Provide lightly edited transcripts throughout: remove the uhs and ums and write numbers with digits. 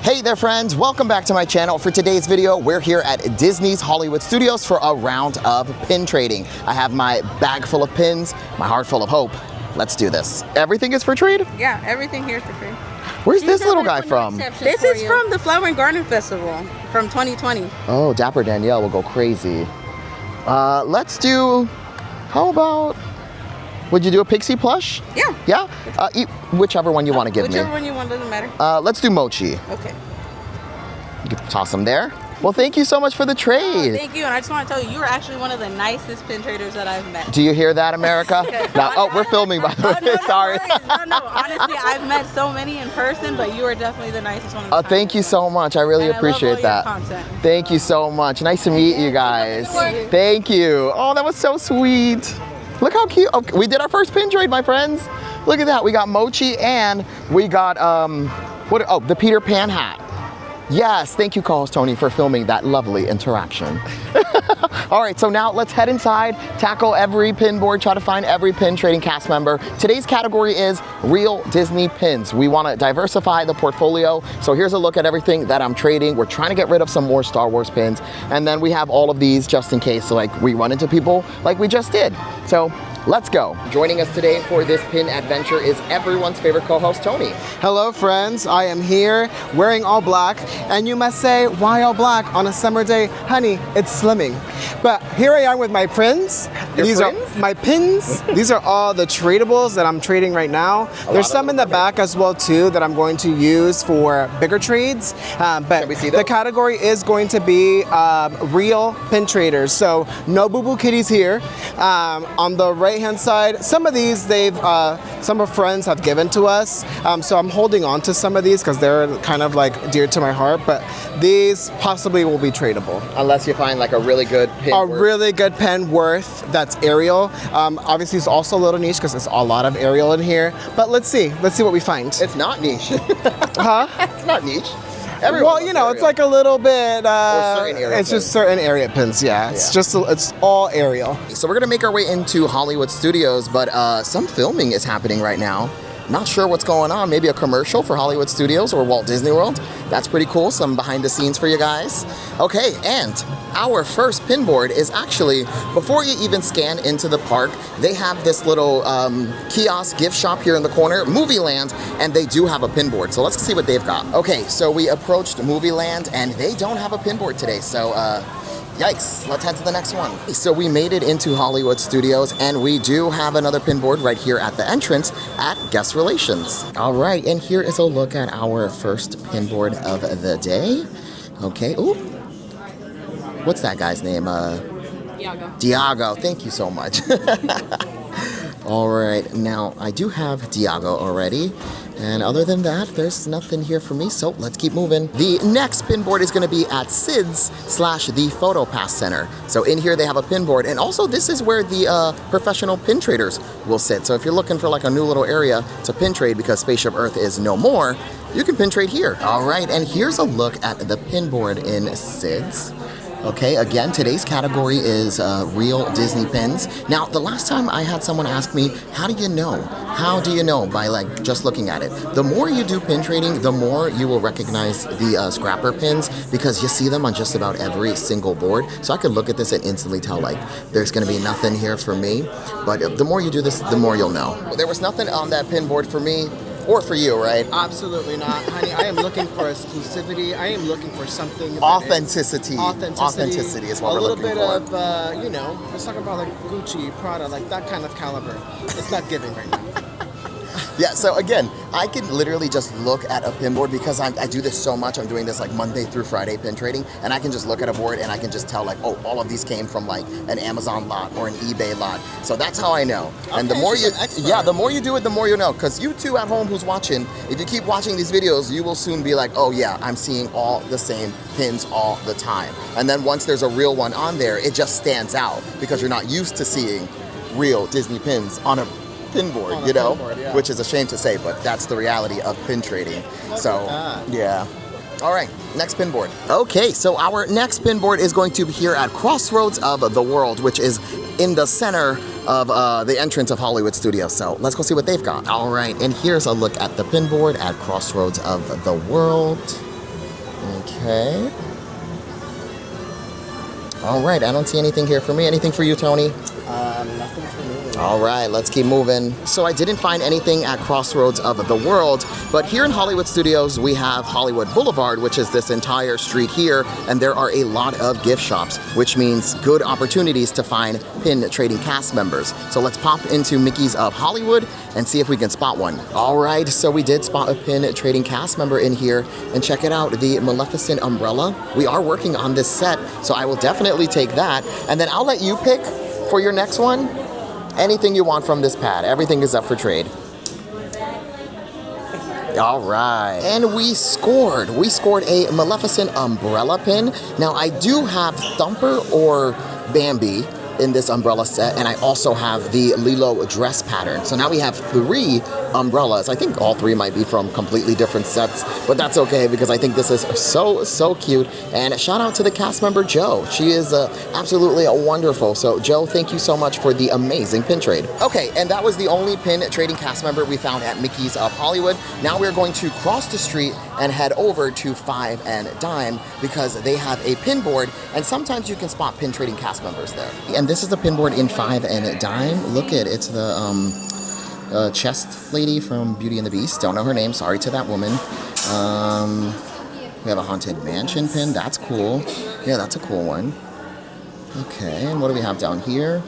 Hey there friends, welcome back to my channel. For today's video, we're here at Disney's Hollywood Studios for a round of pin trading. I have my bag full of pins, my heart full of hope. Let's do this. Everything is for trade? Yeah, everything here is for trade. Where's this little guy from? This is from the Flower and Garden Festival from 2020. Oh, Dapper Danielle will go crazy. Let's do, how about, would you do a pixie plush? Yeah. Yeah? Whichever one you want to give me. Whichever one you want, doesn't matter. Let's do Mochi. Okay. You can toss them there. Well, thank you so much for the trade. Thank you, and I just want to tell you, you are actually one of the nicest pin traders that I've met. Do you hear that, America? No, oh, we're filming, by the way. No, Sorry. No, honestly, I've met so many in person, but you are definitely the nicest one. Thank you so much. I really appreciate that. Thank you so much. Nice to meet you guys. Thank you. Oh, that was so sweet. Look how cute. Okay, we did our first pin trade, my friends. Look at that. We got Mochi and we got, the Peter Pan hat. Yes, thank you, co-host Tony, for filming that lovely interaction. All right, so now let's head inside, tackle every pin board, try to find every pin trading cast member. Today's category is real Disney pins. We want to diversify the portfolio. So here's a look at everything that I'm trading. We're trying to get rid of some more Star Wars pins. And then we have all of these just in case, so like we run into people like we just did. So let's go. Joining us today for this pin adventure is everyone's favorite co-host, Tony. Hello friends, I am here wearing all black, and you must say, why all black on a summer day? Honey, it's slimming. But here I am with my pins. These are my pins. These are all the tradables that I'm trading right now. There's some in the back as well too that I'm going to use for bigger trades. But the category is going to be real pin traders. So no boo-boo kitties here. On the right-hand side, some of these some of friends have given to us. So I'm holding on to some of these because they're kind of like dear to my heart. But these possibly will be tradable. Unless you find like a really good pin. Really good pen worth that's Ariel. Obviously it's also a little niche because there's a lot of Ariel in here. But let's see what we find. It's not niche. Huh? It's not niche. Well, you know, it's like a little bit, it's just certain area pins, yeah. It's all Ariel. So we're gonna make our way into Hollywood Studios, but some filming is happening right now. Not sure what's going on. Maybe a commercial for Hollywood Studios or Walt Disney World. That's pretty cool. Some behind the scenes for you guys. Okay, and our first pin board is actually, before you even scan into the park, they have this little kiosk gift shop here in the corner, Movie Land, and they do have a pin board. So let's see what they've got. Okay, so we approached Movie Land and they don't have a pin board today. So yikes, let's head to the next one. So we made it into Hollywood Studios and we do have another pin board right here at the entrance at Guest Relations. All right, and here is a look at our first pin board of the day. Okay, ooh. What's that guy's name? Diago, thank you so much. All right, now I do have Diago already. And other than that, there's nothing here for me, so let's keep moving. The next pin board is gonna be at Sid's / the Photo Pass Center. So in here they have a pin board, and also this is where the professional pin traders will sit. So if you're looking for like a new little area to pin trade because Spaceship Earth is no more, you can pin trade here. All right, and here's a look at the pin board in Sid's. Okay, again, today's category is real Disney pins. Now, the last time I had someone ask me, how do you know? How do you know? By like just looking at it. The more you do pin trading, the more you will recognize the scrapper pins because you see them on just about every single board. So I could look at this and instantly tell like, there's gonna be nothing here for me. But the more you do this, the more you'll know. There was nothing on that pin board for me. Or for you, right? Absolutely not, honey. I am looking for exclusivity. I am looking for something. Authenticity. Authenticity is what we're looking for. A little bit of, you know, let's talk about like Gucci, Prada, like that kind of caliber. It's not giving right now. Yeah, so again, I can literally just look at a pin board because I do this so much. I'm doing this like Monday through Friday pin trading, and I can just look at a board and I can just tell like, oh, all of these came from like an Amazon lot or an eBay lot. So that's how I know. Okay, and the more the more you do it, the more you know. Because you too at home who's watching, if you keep watching these videos, you will soon be like, oh yeah, I'm seeing all the same pins all the time. And then once there's a real one on there, it just stands out because you're not used to seeing real Disney pins on a pin board, you know, which is a shame to say, but that's the reality of pin trading. So, yeah. All right, next pin board. Okay, so our next pin board is going to be here at Crossroads of the World, which is in the center of the entrance of Hollywood Studios. So let's go see what they've got. All right, and here's a look at the pin board at Crossroads of the World. Okay. All right, I don't see anything here for me. Anything for you, Tony? Nothing for me. All right, let's keep moving. So I didn't find anything at Crossroads of the World, but here in Hollywood Studios, we have Hollywood Boulevard, which is this entire street here, and there are a lot of gift shops, which means good opportunities to find pin trading cast members. So let's pop into Mickey's of Hollywood and see if we can spot one. All right, so we did spot a pin trading cast member in here, and check it out, the Maleficent umbrella. We are working on this set, so I will definitely take that, and then I'll let you pick for your next one, anything you want from this pad. Everything is up for trade. All right. And we scored. We scored a Maleficent umbrella pin. Now, I do have Thumper or Bambi in this umbrella set, and I also have the Lilo dress pattern. So now we have 3 umbrellas. I think all 3 might be from completely different sets, but that's okay because I think this is so cute. And shout out to the cast member Jo. She is absolutely wonderful. So Jo, thank you so much for the amazing pin trade. Okay, and that was the only pin trading cast member we found at Mickey's of Hollywood. Now we're going to cross the street and head over to Five and Dime because they have a pin board, and sometimes you can spot pin trading cast members there. And this is the pin board in Five and Dime. Look at it's the chest lady from Beauty and the Beast. Don't know her name. Sorry to that woman. We have a Haunted Mansion pin. That's cool. Yeah, that's a cool one. Okay, and what do we have down here?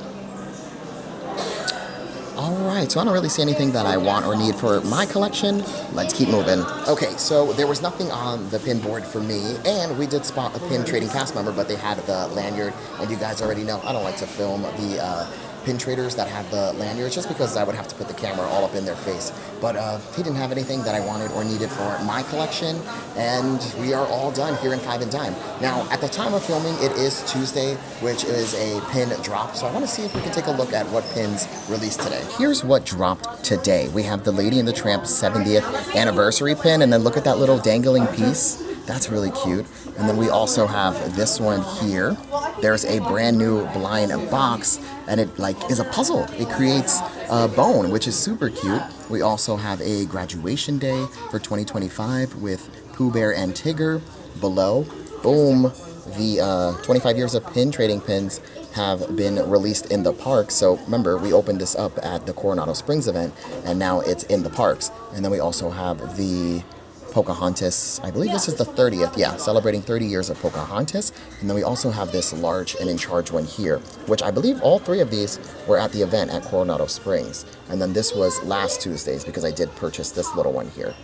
All right, so I don't really see anything that I want or need for my collection. Let's keep moving. Okay, so there was nothing on the pin board for me, and we did spot a pin trading cast member, but they had the lanyard, and you guys already know I don't like to film the pin traders that have the lanyards just because I would have to put the camera all up in their face. But he didn't have anything that I wanted or needed for my collection, and we are all done here in Five and Dime. Now, at the time of filming, it is Tuesday, which is a pin drop, so I want to see if we can take a look at what pins released today. Here's what dropped today. We have the Lady and the Tramp 70th anniversary pin, and then look at that little dangling piece. That's really cute. And then we also have this one here. There's a brand new blind box, and it is a puzzle. It creates a bone, which is super cute. We also have a graduation day for 2025 with Pooh Bear and Tigger below. Boom. The 25 years of pin trading pins have been released in the park. So remember, we opened this up at the Coronado Springs event, and now it's in the parks. And then we also have the Pocahontas, I believe this is the 30th, yeah, celebrating 30 years of Pocahontas. And then we also have this large and in charge one here, which I believe all 3 of these were at the event at Coronado Springs. And then this was last Tuesday's because I did purchase this little one here.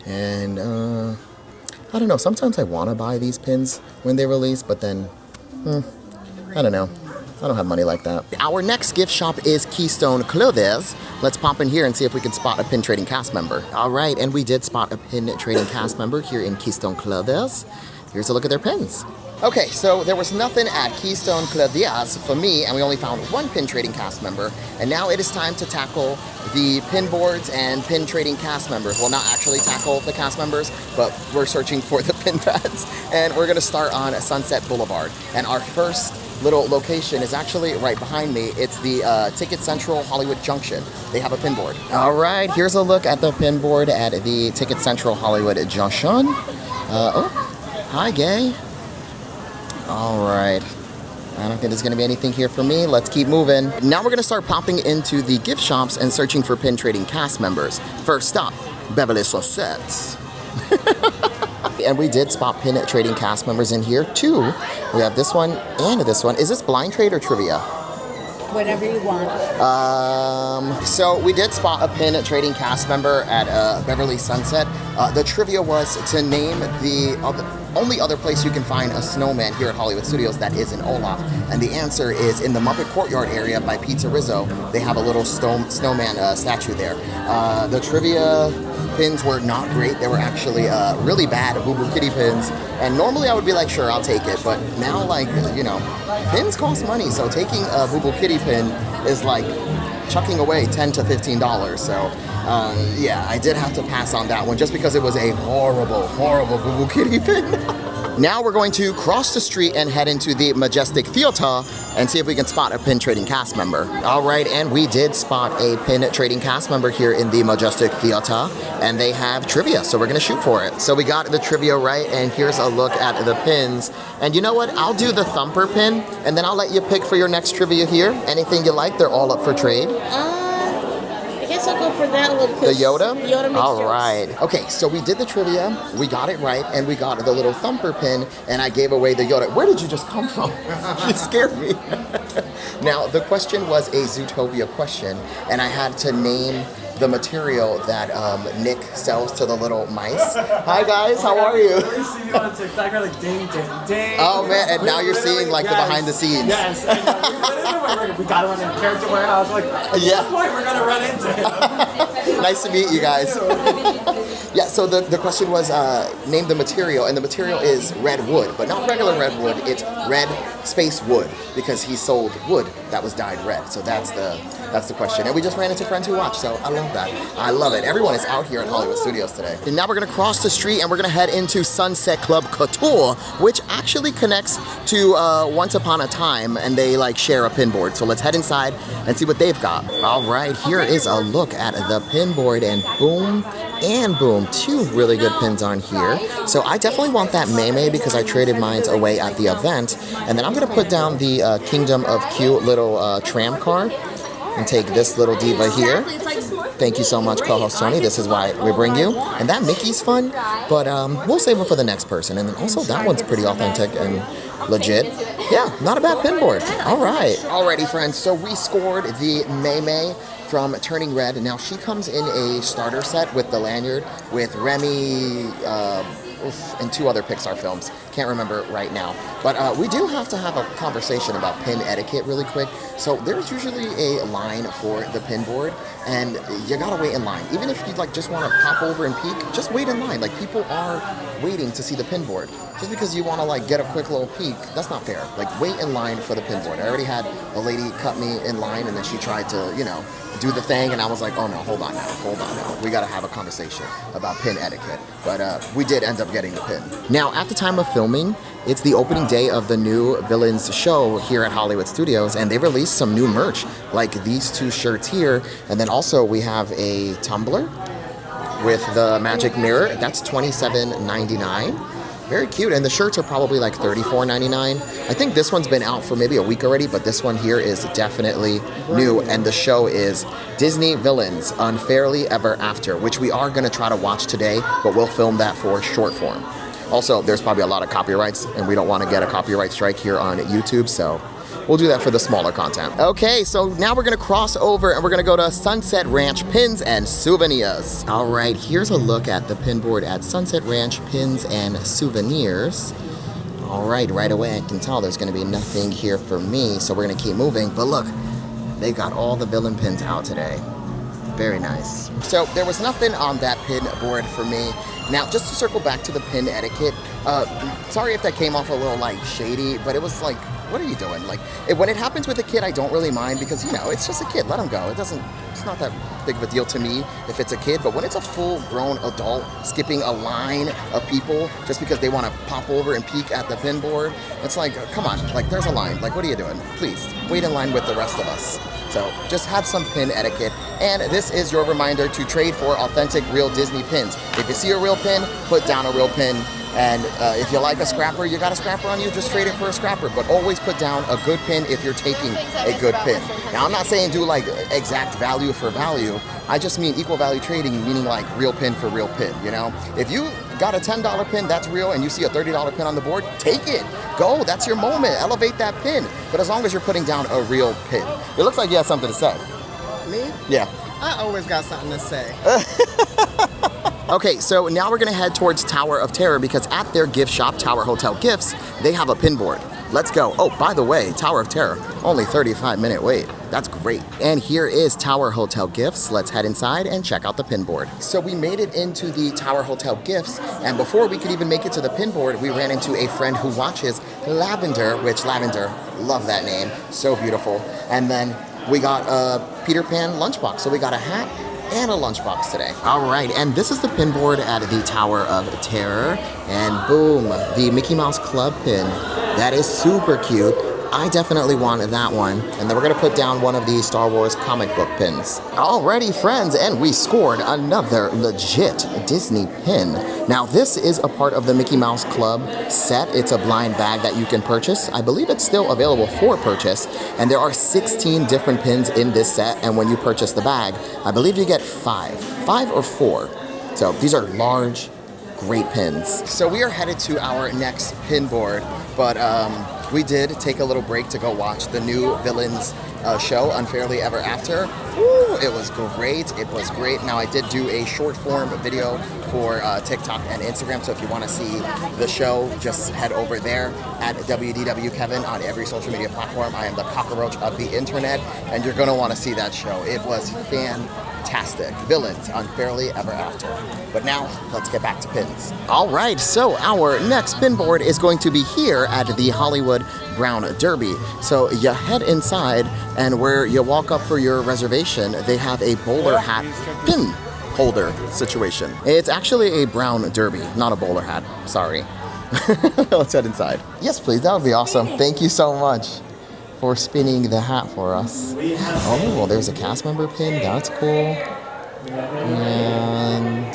And I don't know, sometimes I want to buy these pins when they release, but then, I don't know. I don't have money like that. Our next gift shop is Keystone Clothes. Let's pop in here and see if we can spot a pin trading cast member. All right, and we did spot a pin trading cast member here in Keystone Clothes. Here's a look at their pins. Okay, so there was nothing at Keystone Clothes for me, and we only found 1 pin trading cast member. And now it is time to tackle the pin boards and pin trading cast members. Well, not actually tackle the cast members, but we're searching for the pin pads. And we're gonna start on Sunset Boulevard. And our first little location is actually right behind me. It's the Ticket Central Hollywood Junction. They have a pin board. All right, here's a look at the pin board at the Ticket Central Hollywood Junction. Oh, hi, Gay. All right. I don't think there's going to be anything here for me. Let's keep moving. Now we're going to start popping into the gift shops and searching for pin trading cast members. First up, Beverly Saucettes. And we did spot pin trading cast members in here too. We have this one and this one. Is this blind trade or trivia? Whatever you want. So we did spot a pin trading cast member at Beverly Sunset. The trivia was to name the only other place you can find a snowman here at Hollywood Studios that is in Olaf. And the answer is in the Muppet Courtyard area by Pizza Rizzo. They have a little snowman statue there. The trivia pins were not great. They were actually really bad Boo Boo Kitty pins. And normally I would be like, sure, I'll take it. But now, pins cost money. So taking a Boo Boo Kitty pin is like chucking away $10 to $15. So yeah, I did have to pass on that one just because it was a horrible, horrible Boo Boo Kitty pin. Now we're going to cross the street and head into the Majestic Theater and see if we can spot a pin trading cast member. All right, and we did spot a pin trading cast member here in the Majestic Theater, and they have trivia, so we're gonna shoot for it. So we got the trivia right, and here's a look at the pins. And you know what? I'll do the thumper pin, and then I'll let you pick for your next trivia here. Anything you like, they're all up for trade. I guess I'll go for that one. The Yoda? Yoda makes All jokes. right. Okay, so we did the trivia, we got it right, and we got the little thumper pin, and I gave away the Yoda. Where did you just come from? You scared me. Now, the question was a Zootopia question, and I had to name the material that Nick sells to the little mice. Hi guys, how are you? We see you on TikTok, we're like ding, ding, ding. Oh man, and now you're seeing like the Yes. behind the scenes. Yes, we got him in the character warehouse. Like, at Yeah. some point we're gonna run into him. Nice to meet you guys. Yeah, so the question was name the material, and the material is red wood, but not regular red wood, it's red space wood, because he sold wood that was dyed red. So that's the question. And we just ran into friends who watch, so I love that. I love it. Everyone is out here at Hollywood Studios today. And now we're gonna cross the street and we're gonna head into Sunset Club Couture, which actually connects to Once Upon a Time, and they like share a pin board. So let's head inside and see what they've got. All right, here is a look at the pin board, and boom, and boom, two really good pins on here. So I definitely want that Mei because I traded mine away at the event. And then I'm gonna put down the Kingdom of Cute little tram card and take this little diva here. Thank you so much, co-host Tony. This is why we bring you. And that Mickey's fun, but we'll save it for the next person. And then also that one's pretty authentic and legit. Yeah, not a bad pin board. All right. Alrighty, friends. So we scored the Mei from Turning Red. Now she comes in a starter set with the lanyard with Remy and two other Pixar films. Can't remember right now. But we do have to have a conversation about pin etiquette really quick. So there's usually a line for the pin board, and you gotta wait in line. Even if you like just want to pop over and peek, just wait in line. Like, people are waiting to see the pin board. Just because you want to like get a quick little peek, that's not fair. Like, wait in line for the pin board. I already had a lady cut me in line, and then she tried to, you know, do the thing, and I was like, oh no, hold on now. We gotta have a conversation about pin etiquette. But we did end up getting the pin. Now, at the time of filming, it's the opening day of the new Villains show here at Hollywood Studios, and they released some new merch, like these two shirts here, and then also we have a tumbler with the magic mirror. That's $27.99. Very cute, and the shirts are probably like $34.99. I think this one's been out for maybe a week already, but this one here is definitely new, and the show is Disney Villains Unfairly Ever After, which we are going to try to watch today, but we'll film that for short form. Also, there's probably a lot of copyrights, and we don't want to get a copyright strike here on YouTube, so we'll do that for the smaller content. Okay, so now we're gonna cross over and we're gonna go to Sunset Ranch Pins and Souvenirs. All right, here's a look at the pin board at Sunset Ranch Pins and Souvenirs. All right away I can tell there's gonna be nothing here for me, so we're gonna keep moving. But look, they got all the villain pins out today. Very nice. So there was nothing on that pin board for me. Now, just to circle back to the pin etiquette, sorry if that came off a little like shady, but it was like, what are you doing? Like, when it happens with a kid, I don't really mind because, you know, it's just a kid. Let him go. It's not that big of a deal to me if it's a kid. But when it's a full-grown adult skipping a line of people just because they want to pop over and peek at the pin board, it's like, come on. Like, there's a line. Like, what are you doing? Please, wait in line with the rest of us. So just have some pin etiquette. And this is your reminder to trade for authentic real Disney pins. If you see a real pin, put down a real pin. And if you like a scrapper, you got a scrapper on you, just trade it for a scrapper. But always put down a good pin if you're taking a good pin. Now, I'm not saying do like exact value for value. I just mean equal value trading, meaning like real pin for real pin, you know? If you got a $10 pin that's real and you see a $30 pin on the board, take it. Go, that's your moment. Elevate that pin. But as long as you're putting down a real pin. It looks like you have something to say. Me? Yeah. I always got something to say. Okay, so now we're gonna head towards Tower of Terror because at their gift shop, Tower Hotel Gifts, they have a pin board. Let's go. Oh, by the way, Tower of Terror, only 35-minute wait. That's great. And here is Tower Hotel Gifts. Let's head inside and check out the pin board. So we made it into the Tower Hotel Gifts, and before we could even make it to the pin board, we ran into a friend who watches Lavender, which Lavender, love that name, so beautiful. And then we got a Peter Pan lunchbox. So we got a hat and a lunchbox today. All right, and this is the pin board at the Tower of Terror. And boom, the Mickey Mouse Club pin. That is super cute. I definitely wanted that one. And then we're gonna put down one of the Star Wars comic book pins. Alrighty, friends, and we scored another legit Disney pin. Now, this is a part of the Mickey Mouse Club set. It's a blind bag that you can purchase. I believe it's still available for purchase. And there are 16 different pins in this set. And when you purchase the bag, I believe you get 5 or 4. So these are large, great pins. So we are headed to our next pin board, but we did take a little break to go watch the new Villains show, Unfairly Ever After. Woo, it was great. It was great. Now, I did do a short form video for TikTok and Instagram, so if you want to see the show, just head over there at WDW Kevin on every social media platform. I am the cockroach of the internet, and you're going to want to see that show. It was fantastic. Villains, Unfairly Ever After. But now, let's get back to pins. All right, so our next pin board is going to be here at the Hollywood Brown Derby. So you head inside, and where you walk up for your reservation, they have a bowler hat pin holder situation. It's actually a brown derby, not a bowler hat. Sorry. Let's head inside. Yes, please. That would be awesome. Thank you so much for spinning the hat for us. Oh, well, there's a cast member pin. That's cool. And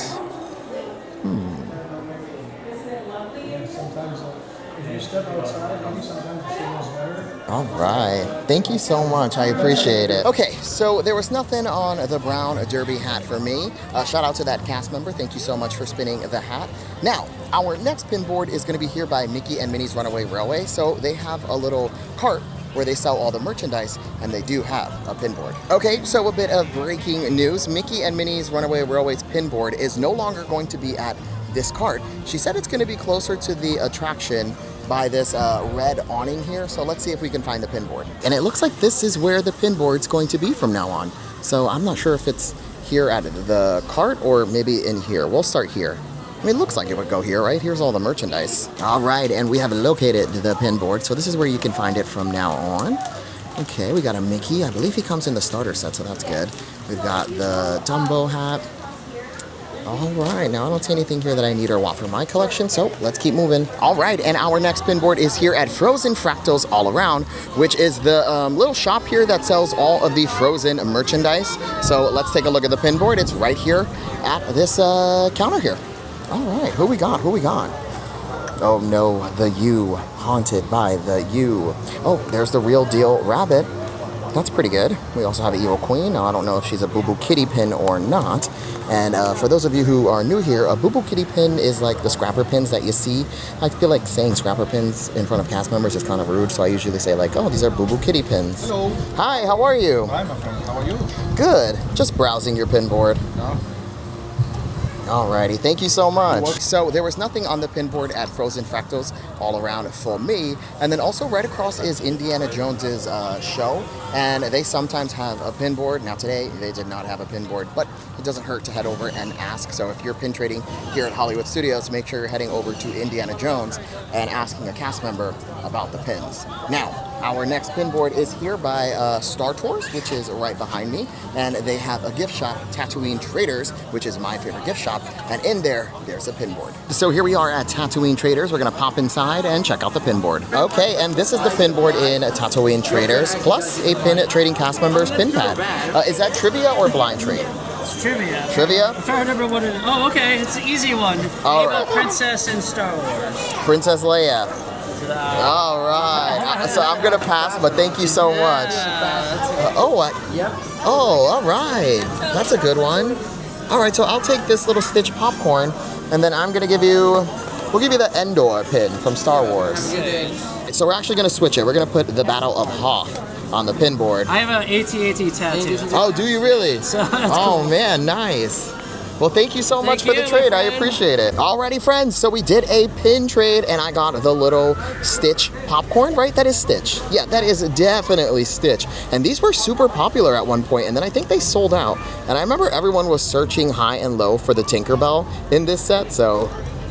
all right. Thank you so much. I appreciate it. Okay, so there was nothing on the brown derby hat for me. Shout out to that cast member. Thank you so much for spinning the hat. Now, our next pin board is going to be here by Mickey and Minnie's Runaway Railway. So they have a little cart where they sell all the merchandise, and they do have a pin board. Okay, so a bit of breaking news. Mickey and Minnie's Runaway Railway's pin board is no longer going to be at this cart. She said it's going to be closer to the attraction by this red awning here. So let's see if we can find the pin board. And it looks like this is where the pin board's going to be from now on. So I'm not sure if it's here at the cart or maybe in here. We'll start here. I mean, it looks like it would go here, right? Here's all the merchandise. All right, and we have located the pin board. So this is where you can find it from now on. Okay, we got a Mickey. I believe he comes in the starter set, so that's good. We've got the Dumbo hat. All right, now I don't see anything here that I need or want for my collection, so let's keep moving. All right, and our next pin board is here at Frozen Fractals All Around, which is the little shop here that sells all of the Frozen merchandise. So let's take a look at the pin board. It's right here at this counter here. All right, who we got? Who we got? Oh no, the U, haunted by the U. Oh, there's the real deal rabbit. That's pretty good. We also have an Evil Queen. Now, I don't know if she's a Boo Boo Kitty pin or not. And for those of you who are new here, a Boo Boo Kitty pin is like the scrapper pins that you see. I feel like saying scrapper pins in front of cast members is kind of rude, so I usually say like, oh, these are Boo Boo Kitty pins. Hello. Hi, how are you? Hi, my friend. How are you? Good. Just browsing your pin board. No. Alrighty, thank you so much. So there was nothing on the pin board at Frozen Fractals All Around for me. And then also right across is Indiana Jones's show. And they sometimes have a pin board. Now today, they did not have a pin board, but it doesn't hurt to head over and ask. So if you're pin trading here at Hollywood Studios, make sure you're heading over to Indiana Jones and asking a cast member about the pins. Now, our next pin board is here by Star Tours, which is right behind me. And they have a gift shop, Tatooine Traders, which is my favorite gift shop. And in there, there's a pin board. So here we are at Tatooine Traders. We're gonna pop inside and check out the pin board. Okay, and this is the pin board in Tatooine Traders, plus a pin trading cast members pin pad. Is that trivia or blind trade? It's trivia. Trivia? I'm trying to remember what it is. Oh, okay, it's an easy one. All Name right. a princess in Star Wars. Princess Leia. All right. So I'm gonna pass, but thank you so much. Oh, all right. That's a good one. All right, so I'll take this little Stitch popcorn, and then I'm gonna give you, we'll give you the Endor pin from Star Wars. So we're actually gonna switch it. We're gonna put the Battle of Hoth on the pin board. I have an AT-AT tattoo. Oh, do you really? So that's oh cool. Man, nice. Well, thank you so much for the you, trade. my I friend. appreciate it. Alrighty, friends. So we did a pin trade, and I got the little Stitch popcorn, right? That is Stitch. Yeah, that is definitely Stitch. And these were super popular at one point, and then I think they sold out. And I remember everyone was searching high and low for the Tinkerbell in this set, so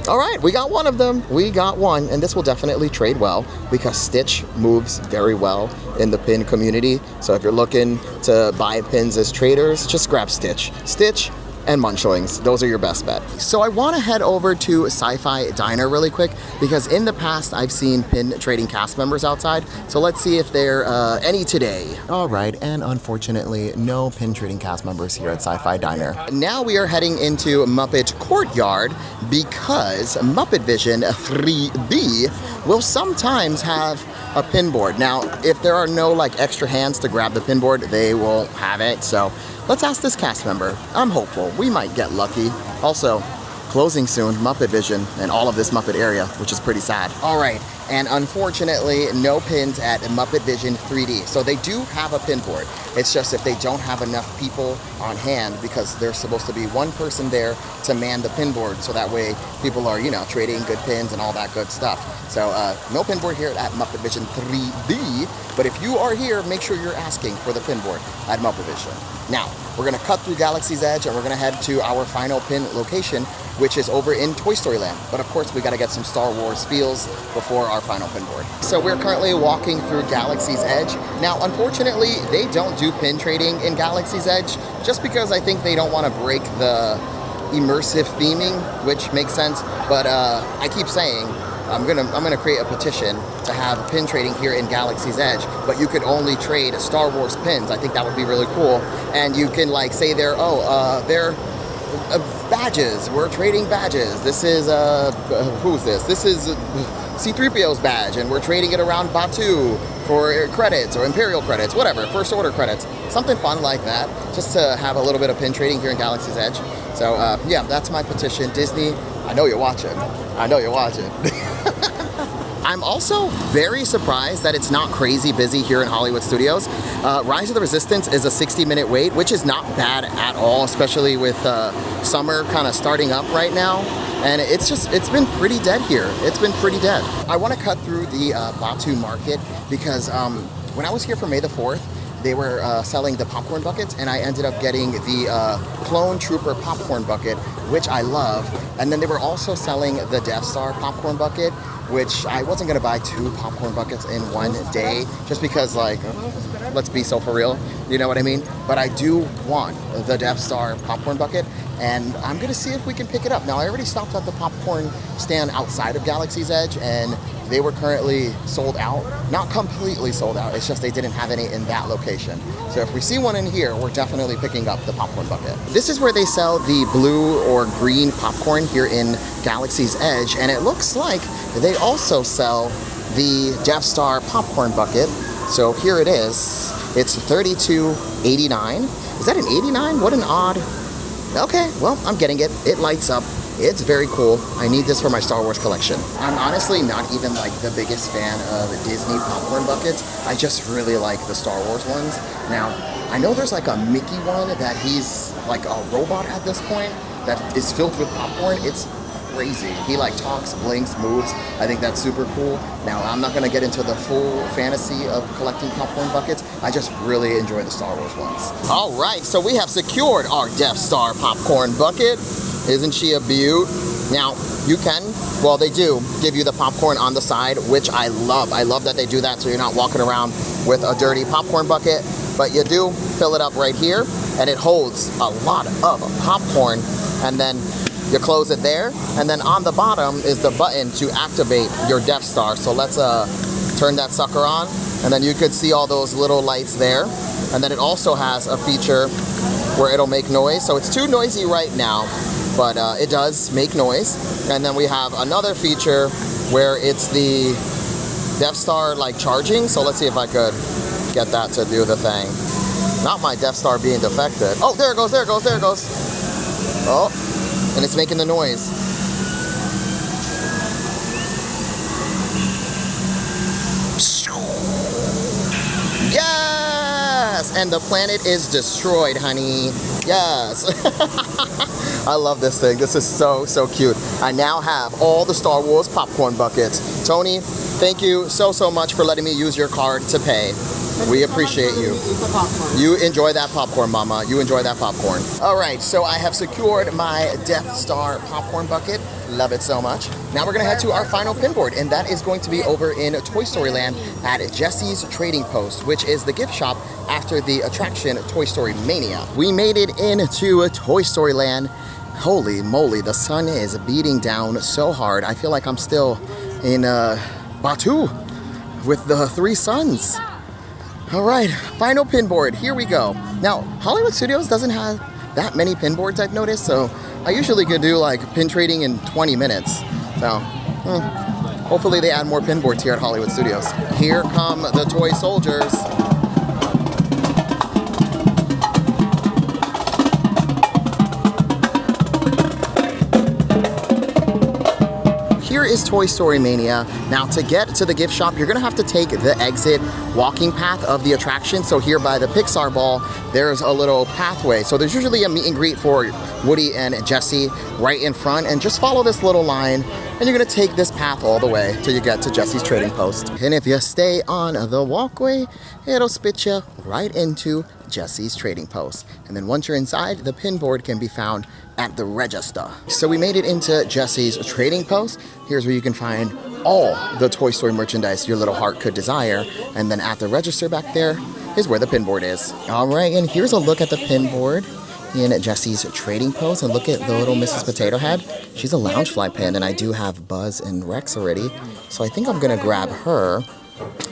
All right, we got one of them. We got one, and this will definitely trade well because Stitch moves very well in the pin community. So if you're looking to buy pins as traders, just grab Stitch. Stitch and Munchlings, those are your best bet. So I want to head over to Sci-Fi Diner really quick because in the past I've seen pin trading cast members outside. So let's see if there are any today. All right, and unfortunately, no pin trading cast members here at Sci-Fi Diner. Now we are heading into Muppet Courtyard because Muppet Vision 3D will sometimes have a pin board. Now, if there are no like extra hands to grab the pin board, they won't have it. So let's ask this cast member. I'm hopeful. We might get lucky. Also, closing soon, Muppet Vision, and all of this Muppet area, which is pretty sad. All right, and unfortunately, no pins at Muppet Vision 3D. So they do have a pin board. It's just if they don't have enough people on hand because there's supposed to be one person there to man the pin board. So that way people are, you know, trading good pins and all that good stuff. So no pin board here at Muppet Vision 3D. But if you are here, make sure you're asking for the pin board at Muppet Vision. Now, we're gonna cut through Galaxy's Edge and we're gonna head to our final pin location, which is over in Toy Story Land. But of course, we gotta get some Star Wars feels before our final pin board. So we're currently walking through Galaxy's Edge. Now, unfortunately, they don't do pin trading in Galaxy's Edge just because I think they don't wanna break the immersive theming, which makes sense. But I keep saying, I'm gonna create a petition to have pin trading here in Galaxy's Edge, but you could only trade Star Wars pins. I think that would be really cool. And you can like say they're badges. We're trading badges. This is who's this? This is C-3PO's badge, and we're trading it around Batu for credits or Imperial credits, whatever, First Order credits, something fun like that, just to have a little bit of pin trading here in Galaxy's Edge. So yeah, that's my petition. Disney, I know you're watching. I know you're watching. I'm also very surprised that it's not crazy busy here in Hollywood Studios. Rise of the Resistance is a 60-minute wait, which is not bad at all, especially with summer kind of starting up right now. And it's been pretty dead here. It's been pretty dead. I want to cut through the Batu market because when I was here for May the 4th, they were selling the popcorn buckets, and I ended up getting the Clone Trooper popcorn bucket, which I love. And then they were also selling the Death Star popcorn bucket, which I wasn't gonna buy 2 popcorn buckets in one day, just because, like, let's be so for real, you know what I mean? But I do want the Death Star popcorn bucket, and I'm gonna see if we can pick it up. Now, I already stopped at the popcorn stand outside of Galaxy's Edge, and they were currently sold out. Not completely sold out, it's just they didn't have any in that location. So if we see one in here, we're definitely picking up the popcorn bucket. This is where they sell the blue or green popcorn here in Galaxy's Edge, and it looks like they also sell the Death Star popcorn bucket. So here it is. It's $32.89. Is that an 89? What an odd. Okay, well, I'm getting it. It lights up. It's very cool. I need this for my Star Wars collection. I'm honestly not even like the biggest fan of Disney popcorn buckets. I just really like the Star Wars ones. Now, I know there's like a Mickey one that he's like a robot at this point that is filled with popcorn. It's crazy. He like talks, blinks, moves. I think that's super cool. Now, I'm not gonna get into the full fantasy of collecting popcorn buckets. I just really enjoy the Star Wars ones. All right, so we have secured our Death Star popcorn bucket. Isn't she a beaut? Now, you can, well, they do give you the popcorn on the side, which I love. I love that they do that so you're not walking around with a dirty popcorn bucket, but you do fill it up right here, and it holds a lot of popcorn, and then you close it there, and then on the bottom is the button to activate your Death Star. So let's turn that sucker on, and then you could see all those little lights there, and then it also has a feature where it'll make noise. So it's too noisy right now, but it does make noise. And then we have another feature where it's the Death Star like charging. So let's see if I could get that to do the thing. Not my Death Star being defected. Oh, there it goes, there it goes, there it goes. Oh, and it's making the noise. Yes! And the planet is destroyed, honey. Yes. I love this thing. This is so, so cute. I now have all the Star Wars popcorn buckets. Tony, thank you so, so much for letting me use your card to pay. We appreciate you. You enjoy that popcorn, mama. You enjoy that popcorn. All right, so I have secured my Death Star popcorn bucket. Love it so much. Now we're gonna head to our final pin board, and that is going to be over in Toy Story Land at Jesse's Trading Post, which is the gift shop after the attraction Toy Story Mania. We made it into Toy Story Land. Holy moly, the sun is beating down so hard. I feel like I'm still in Batu with the three suns. All right, final pin board, here we go. Now, Hollywood Studios doesn't have that many pin boards, I've noticed, so I usually could do like pin trading in 20 minutes. So, hopefully they add more pin boards here at Hollywood Studios. Here come the toy soldiers. Here is Toy Story Mania. Now to get to the gift shop, you're gonna have to take the exit walking path of the attraction. So here by the Pixar ball, there's a little pathway. So there's usually a meet and greet for Woody and Jesse right in front, and just follow this little line and you're gonna take this path all the way till you get to Jesse's Trading Post. And if you stay on the walkway, it'll spit you right into Jesse's Trading Post. And then once you're inside, the pin board can be found at the register. So we made it into Jesse's Trading Post. Here's where you can find all the Toy Story merchandise your little heart could desire. And then at the register back there is where the pin board is. All right, and here's a look at the pin board in Jesse's Trading Post. And look at the little Mrs. Potato Head. She's a Loungefly pin, and I do have Buzz and Rex already. So I think I'm gonna grab her.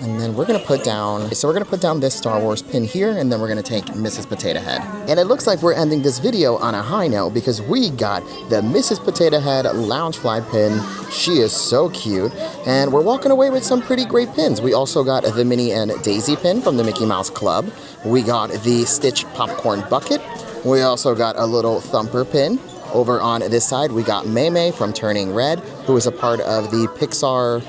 And then we're gonna put down this Star Wars pin here, and then we're gonna take Mrs. Potato Head. And it looks like we're ending this video on a high note because we got the Mrs. Potato Head Loungefly pin. She is so cute. And we're walking away with some pretty great pins. We also got the Minnie and Daisy pin from the Mickey Mouse Club. We got the Stitch Popcorn Bucket. We also got a little Thumper pin. Over on this side, we got May from Turning Red, who is a part of the Pixar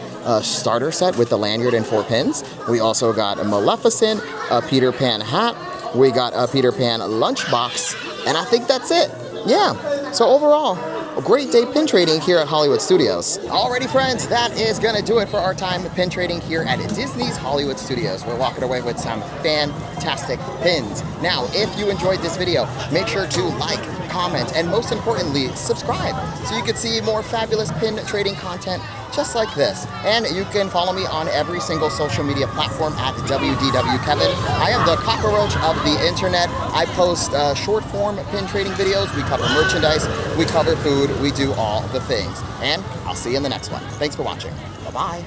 starter set with the lanyard and 4 pins. We also got a Maleficent, a Peter Pan hat. We got a Peter Pan lunchbox, and I think that's it. Yeah, so overall, a great day pin trading here at Hollywood Studios. Alrighty friends, that is gonna do it for our time pin trading here at Disney's Hollywood Studios. We're walking away with some fantastic pins. Now, if you enjoyed this video, make sure to like, comment, and most importantly, subscribe so you can see more fabulous pin trading content just like this. And you can follow me on every single social media platform at WDW Kevin. I am the cockroach of the internet. I post short form pin trading videos. We cover merchandise, we cover food, we do all the things. And I'll see you in the next one. Thanks for watching. Bye-bye.